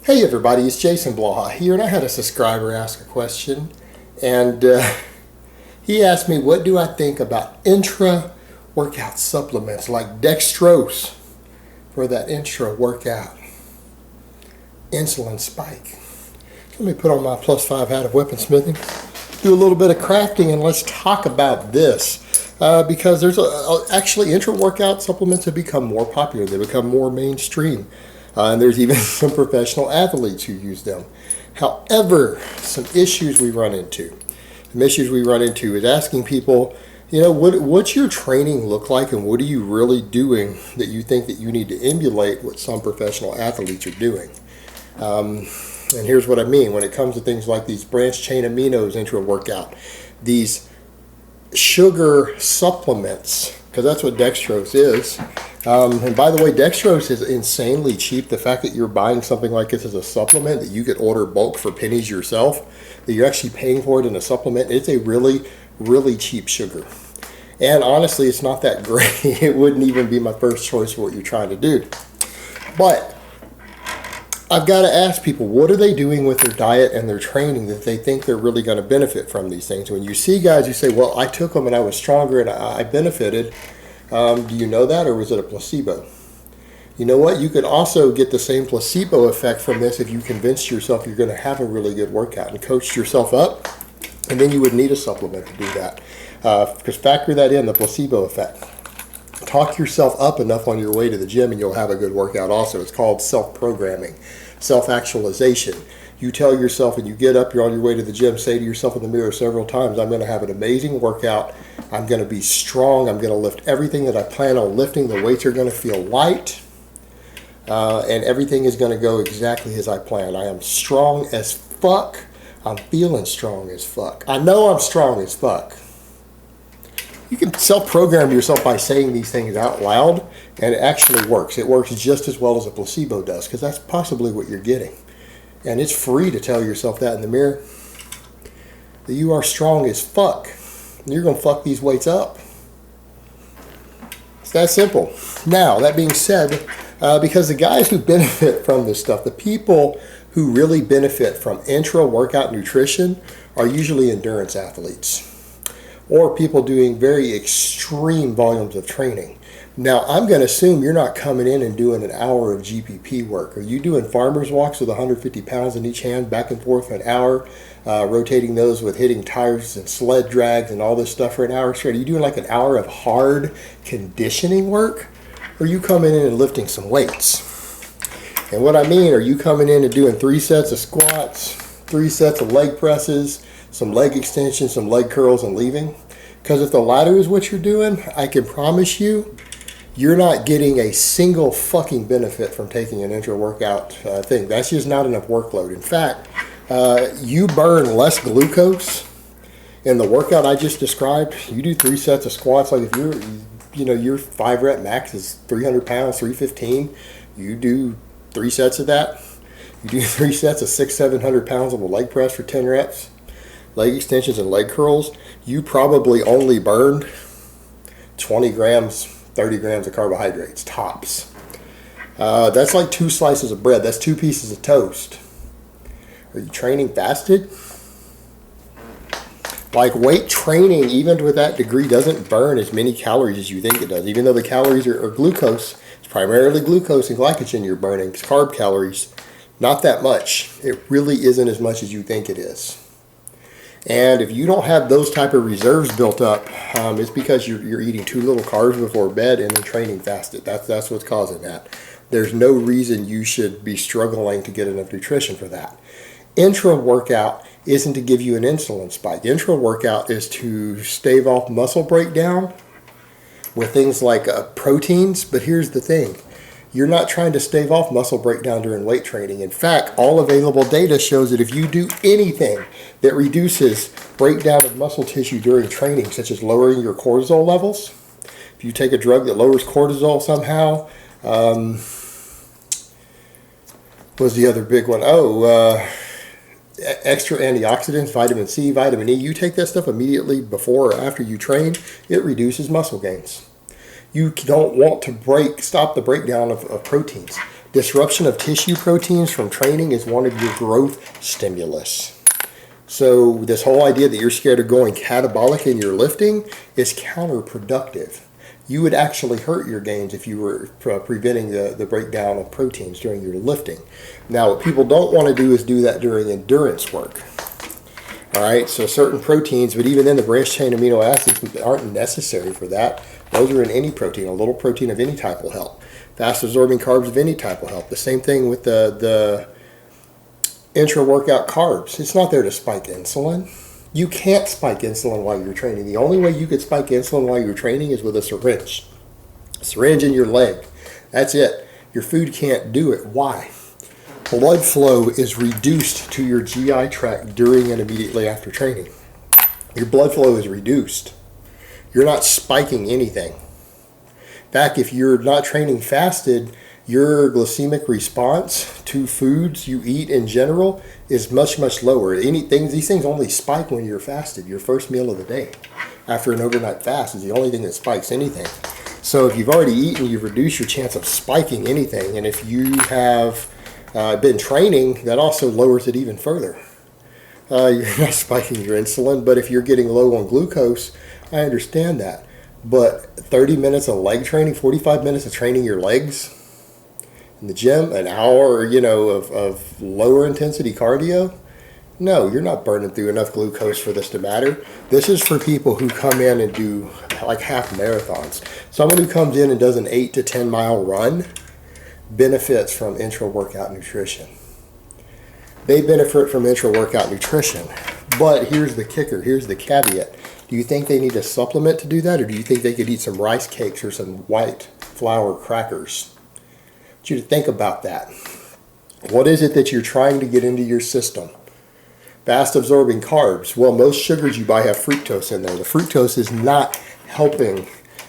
Hey everybody, it's Jason Blaha here, and I had a subscriber ask a question, and he asked me, what do I think about Intra workout supplements like dextrose for that intra workout insulin spike? Let me put on my +5 hat of weaponsmithing, do a little bit of crafting, and let's talk about this. Because there's actually intra workout supplements have become more popular. They become more mainstream. And there's even some professional athletes who use them. However, some issues we run into. Some issues we run into is asking people, you know, what's your training look like, and what are you really doing that you think that you need to emulate what some professional athletes are doing? And here's what I mean when it comes to things like these branched chain aminos intra workout, these sugar supplements, because that's what dextrose is. And by the way, dextrose is insanely cheap. The fact that you're buying something like this as a supplement that you could order bulk for pennies yourself, that you're actually paying for it in a supplement, it's a really, really cheap sugar. And honestly, it's not that great. It wouldn't even be my first choice for what you're trying to do. But I've got to ask people, what are they doing with their diet and their training that they think they're really going to benefit from these things? When you see guys who say, well, I took them and I was stronger and I benefited, do you know that, or was it a placebo? You know what? You could also get the same placebo effect from this if you convinced yourself you're going to have a really good workout and coached yourself up, and then you would need a supplement to do that. Because factor that in, the placebo effect. Talk yourself up enough on your way to the gym and you'll have a good workout also. It's called self-programming, self-actualization. You tell yourself when you get up, you're on your way to the gym, say to yourself in the mirror several times, I'm going to have an amazing workout. I'm going to be strong. I'm going to lift everything that I plan on lifting. The weights are going to feel light. And everything is going to go exactly as I planned. I am strong as fuck. I'm feeling strong as fuck. I know I'm strong as fuck. You can self-program yourself by saying these things out loud, and it actually works. It works just as well as a placebo does, because that's possibly what you're getting. And it's free to tell yourself that in the mirror, that you are strong as fuck. And you're going to fuck these weights up. It's that simple. Now, that being said, because the guys who benefit from this stuff, the people who really benefit from intra-workout nutrition are usually endurance athletes or people doing very extreme volumes of training. Now, I'm going to assume you're not coming in and doing an hour of GPP work. Are you doing farmer's walks with 150 pounds in each hand, back and forth for an hour, rotating those with hitting tires and sled drags and all this stuff for an hour straight? Are you doing like an hour of hard conditioning work? Or are you coming in and lifting some weights? And what I mean, are you coming in and doing 3 sets of squats, 3 sets of leg presses, some leg extensions, some leg curls, and leaving? Because if the latter is what you're doing, I can promise you, you're not getting a single fucking benefit from taking an intra workout thing. That's just not enough workload. In fact, you burn less glucose in the workout I just described. You do 3 sets of squats, like if your 5 rep max is 300 pounds, 315, you do 3 sets of that. You do 3 sets of 600-700 pounds of a leg press for 10 reps, leg extensions and leg curls. You probably only burned 20 grams, 30 grams of carbohydrates, tops. That's like 2 slices of bread. That's 2 pieces of toast. Are you training fasted? Like, weight training, even to that degree, doesn't burn as many calories as you think it does. Even though the calories are glucose, it's primarily glucose and glycogen you're burning. It's carb calories, not that much. It really isn't as much as you think it is. And if you don't have those type of reserves built up, it's because you're eating too little carbs before bed and then training fasted. That's what's causing that. There's no reason you should be struggling to get enough nutrition for that. Intra workout isn't to give you an insulin spike. Intra workout is to stave off muscle breakdown with things like proteins. But here's the thing. You're not trying to stave off muscle breakdown during weight training. In fact, all available data shows that if you do anything that reduces breakdown of muscle tissue during training, such as lowering your cortisol levels, if you take a drug that lowers cortisol somehow, was the other big one? Extra antioxidants, vitamin C, vitamin E. You take that stuff immediately before or after you train, it reduces muscle gains. You don't want to stop the breakdown of proteins. Disruption of tissue proteins from training is one of your growth stimulus. So this whole idea that you're scared of going catabolic in your lifting is counterproductive. You would actually hurt your gains if you were preventing the breakdown of proteins during your lifting. Now, what people don't want to do is do that during endurance work. All right, so certain proteins, but even then the branched chain amino acids aren't necessary for that. Those are in any protein. A little protein of any type will help. Fast absorbing carbs of any type will help. The same thing with the intra-workout carbs. It's not there to spike insulin. You can't spike insulin while you're training. The only way you could spike insulin while you're training is with a syringe. A syringe in your leg. That's it. Your food can't do it. Why? Blood flow is reduced to your GI tract during and immediately after training. Your blood flow is reduced. You're not spiking anything. In fact, if you're not training fasted, your glycemic response to foods you eat in general is much, much lower. These things only spike when you're fasted. Your first meal of the day after an overnight fast is the only thing that spikes anything. So if you've already eaten, you've reduced your chance of spiking anything. And if you have been training, that also lowers it even further. You're not spiking your insulin, but if you're getting low on glucose, I understand that. But 30 minutes of leg training, 45 minutes of training your legs in the gym, an hour, of lower intensity cardio, no, you're not burning through enough glucose for this to matter. This is for people who come in and do like half marathons. Someone who comes in and does an 8 to 10 mile run benefits from intra-workout nutrition. They benefit from intra-workout nutrition. But here's the kicker, here's the caveat. Do you think they need a supplement to do that, or do you think they could eat some rice cakes or some white flour crackers? I want you to think about that. What is it that you're trying to get into your system? Fast absorbing carbs. Well, most sugars you buy have fructose in there. The fructose is not helping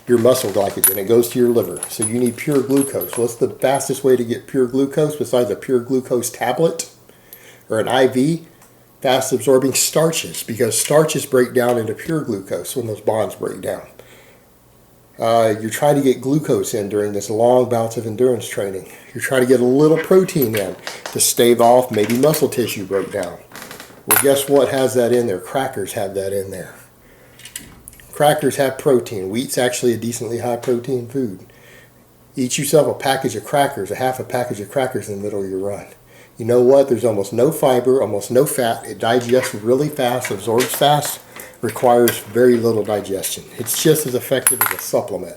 your muscle glycogen. It goes to your liver. So you need pure glucose. What's the fastest way to get pure glucose besides a pure glucose tablet or an IV? Fast absorbing starches, because starches break down into pure glucose when those bonds break down. You're trying to get glucose in during this long bouts of endurance training. You're trying to get a little protein in to stave off maybe muscle tissue breakdown. Well, guess what has that in there? Crackers have that in there. Crackers have protein. Wheat's actually a decently high protein food. Eat yourself a package of crackers, a half a package of crackers in the middle of your run. You know what? There's almost no fiber, almost no fat. It digests really fast, absorbs fast, requires very little digestion. It's just as effective as a supplement.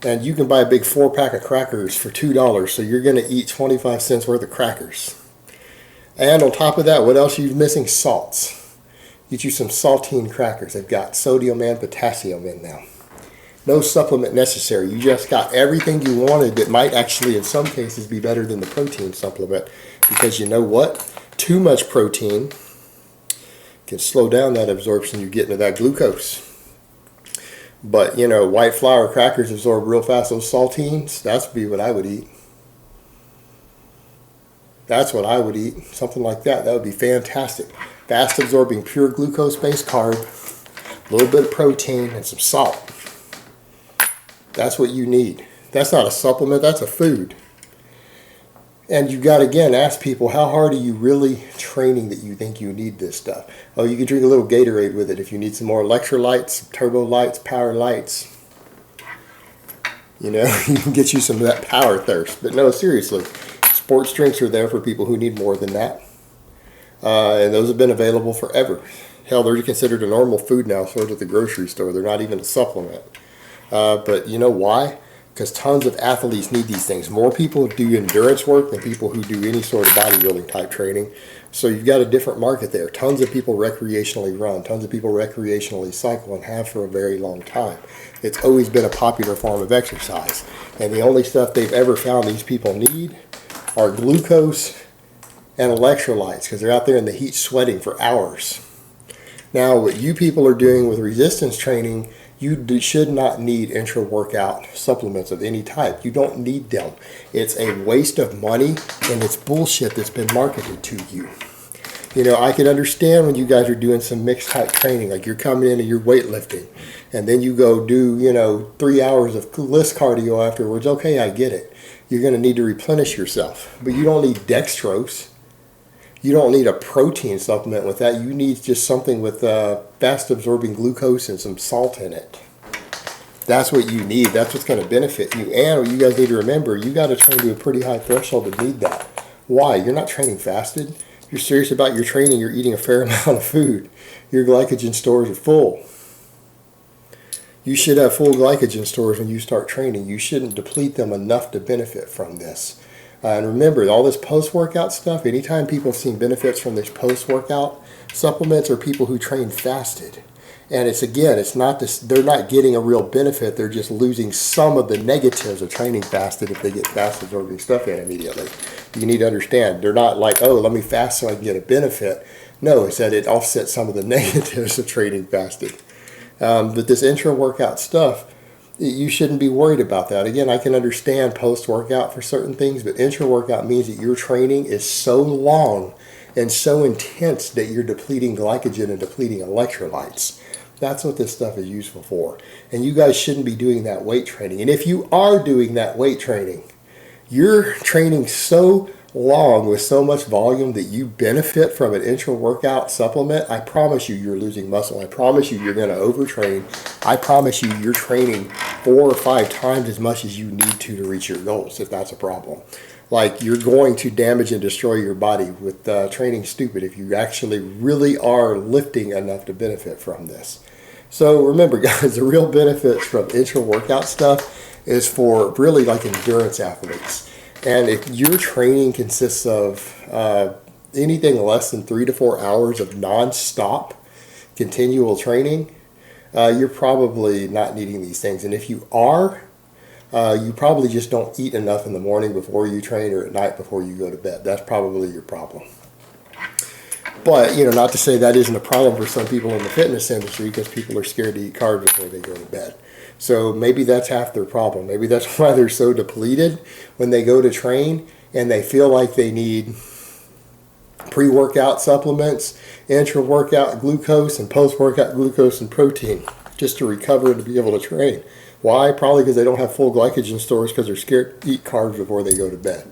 And you can buy a big 4-pack of crackers for $2, so you're going to eat 25 cents worth of crackers. And on top of that, what else are you missing? Salts. Get you some saltine crackers. They've got sodium and potassium in them. No supplement necessary. You just got everything you wanted that might actually in some cases be better than the protein supplement, because you know what? Too much protein can slow down that absorption you get into that glucose. But white flour crackers absorb real fast. Those saltines, that's be what I would eat. That's what I would eat. Something like that. That would be fantastic. Fast absorbing pure glucose based carb, a little bit of protein and some salt. That's what you need. That's not a supplement, that's a food. And you've got to, again, ask people, how hard are you really training that you think you need this stuff? Oh, you can drink a little Gatorade with it if you need some more electrolytes, some turbo lights, power lights. You can get you some of that power thirst. But no, seriously, sports drinks are there for people who need more than that. And those have been available forever. Hell, they're considered a normal food now, sold at the grocery store. They're not even a supplement. But you know why? Because tons of athletes need these things. More people do endurance work than people who do any sort of bodybuilding type training. So you've got a different market there. Tons of people recreationally run. Tons of people recreationally cycle and have for a very long time. It's always been a popular form of exercise. And the only stuff they've ever found these people need are glucose and electrolytes, because they're out there in the heat sweating for hours. Now, what you people are doing with resistance training, you should not need intra-workout supplements of any type. You don't need them. It's a waste of money, and it's bullshit that's been marketed to you. I can understand when you guys are doing some mixed type training, like you're coming in and you're weightlifting, and then you go do, 3 hours of list cardio afterwards. Okay, I get it. you're going to need to replenish yourself. But you don't need dextrose. You don't need a protein supplement with that. You need just something with fast absorbing glucose and some salt in it. That's what you need. That's what's going to benefit you. And what you guys need to remember, you got to train to a pretty high threshold to need that. Why? You're not training fasted. You're serious about your training. You're eating a fair amount of food. Your glycogen stores are full. You should have full glycogen stores when you start training. You shouldn't deplete them enough to benefit from this. And remember, all this post-workout stuff, anytime people have seen benefits from this post-workout supplements are people who train fasted. And it's, again, it's not this, they're not getting a real benefit. They're just losing some of the negatives of training fasted if they get fast absorbing stuff in immediately. You need to understand, they're not like, oh, let me fast so I can get a benefit. No, it's that it offsets some of the negatives of training fasted. But this intra-workout stuff, you shouldn't be worried about that. Again, I can understand post-workout for certain things, but intra-workout means that your training is so long and so intense that you're depleting glycogen and depleting electrolytes. That's what this stuff is useful for. And you guys shouldn't be doing that weight training. And if you are doing that weight training, you're training so long with so much volume that you benefit from an intra-workout supplement. I promise you, you're losing muscle. I promise you, you're going to overtrain. I promise you, you're training 4 or 5 times as much as you need to reach your goals, if that's a problem. Like, you're going to damage and destroy your body with training stupid if you actually really are lifting enough to benefit from this. So remember, guys, the real benefits from intra-workout stuff is for really like endurance athletes. And if your training consists of anything less than 3 to 4 hours of non-stop continual training, you're probably not needing these things. And if you are, you probably just don't eat enough in the morning before you train or at night before you go to bed. That's probably your problem. But, you know, not to say that isn't a problem for some people in the fitness industry, because people are scared to eat carbs before they go to bed. So maybe that's half their problem. Maybe that's why they're so depleted when they go to train and they feel like they need pre-workout supplements, intra-workout glucose, and post-workout glucose and protein just to recover and to be able to train. Why? Probably because they don't have full glycogen stores because they're scared to eat carbs before they go to bed.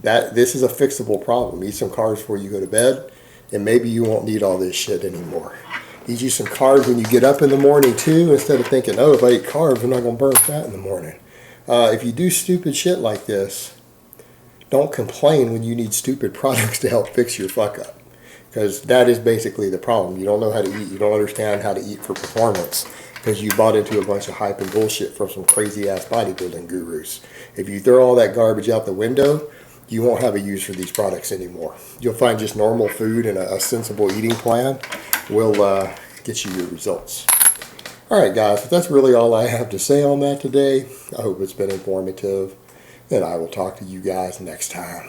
This is a fixable problem. Eat some carbs before you go to bed, and maybe you won't need all this shit anymore. Eat you some carbs when you get up in the morning too, instead of thinking, oh, if I eat carbs, I'm not going to burn fat in the morning. If you do stupid shit like this, don't complain when you need stupid products to help fix your fuck up. Because that is basically the problem. You don't know how to eat. You don't understand how to eat for performance because you bought into a bunch of hype and bullshit from some crazy ass bodybuilding gurus. If you throw all that garbage out the window, you won't have a use for these products anymore. You'll find just normal food and a sensible eating plan will get you your results. All right, guys, but that's really all I have to say on that today. I hope it's been informative, and I will talk to you guys next time.